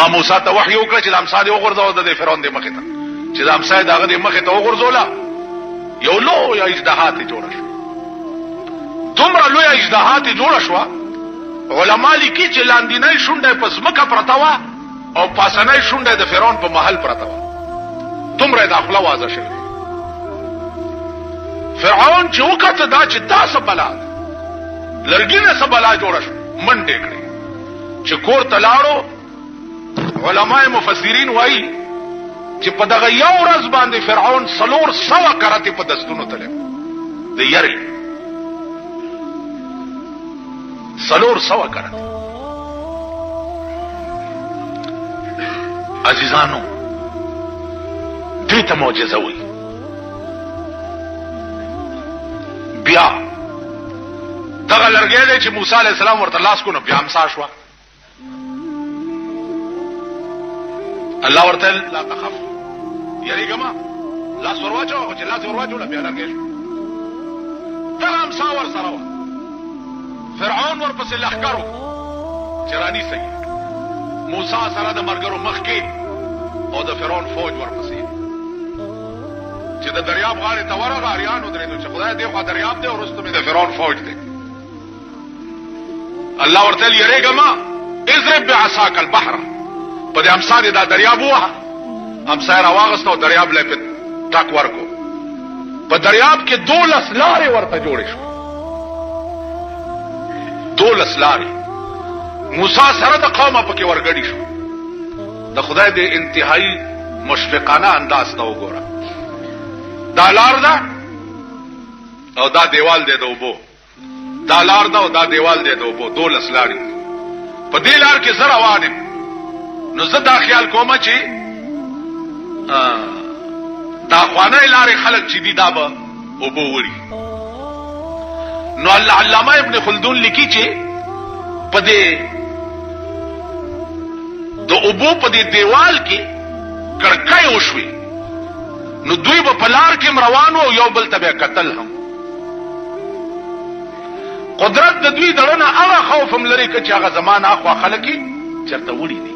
ما موسی ته وحی وکړ چې د امسا دی وګرځاو د فرعون د مخې ته چې د امسا دغه د مخې ته وګرځولا یو لوی اجدهات جوړ شو. دومره لوی اجدهات جوړ شو علما لیکي چې لاندینۍ شونډه پس مکه پرته وا او پاسنۍ شونډه د فرعون په محل پرته وا. دومره داخله واځه شو. فرعون چې وکړه دا چې تاسو بلا لرګینه سبلا جوړ شو منډه کړې چې کور تلاړو. علماء مفسرین وایي چې په دغه یو ورځ باندې فرعون 400 کرته په دستونو تله د یری 400 کرته. عزیزانو دې ته معجزه وایي. بیا دغه لرګی دی چې موسی علیه السلام ورته لاس کو نو بیا امسا شو. الله ورته لا تخف یریګما لاس ورواچو چې لاس ورواچو بیا لرګی شو. دغه امسا ور سره و. فرعون ورپسې لښکر و چې رانیسي موسی سره د مرګرو مخ کې او د فرعون فوج ورپسې چې د دریاب غاړې ته ورغه اریانو درېدو چې خدای دې خوا دریاب دی او وروسته مې د فرعون فوج دی. الله ورته یریګما اضرب بعصاک البحر په دې امسا دې دا دریاب وه. امسا راواغسته او دریاب لې په ټاک ورکو. په دریاب کې 12 لارې ورته جوړې شو. 12 لارې. موسی سره د قومه پکې ورګړي شو. د خدای دې انتهایی مشفقانه انداز ته وګوره. دا لار ده او دا دیوال دی د اوبو. دا لار ده او دا دیوال دی د اوبو. 12 لارې. په دې لار کې زه روانم. نو زه دا خیال کوم چې دا خوانه لارې خلک چې دي دا به اوبو وړي. نو علامه ابن خلدون لیکي چې په دې د اوبو په دې دیوال کې کړکۍ وشوي. نو دوی به په لار کې روانو او یو بل ته به قتل هم. قدرت د دوی دړنه هغه خوف هم لري چې هغه زمانه اخوا خلک چرته وړي دي.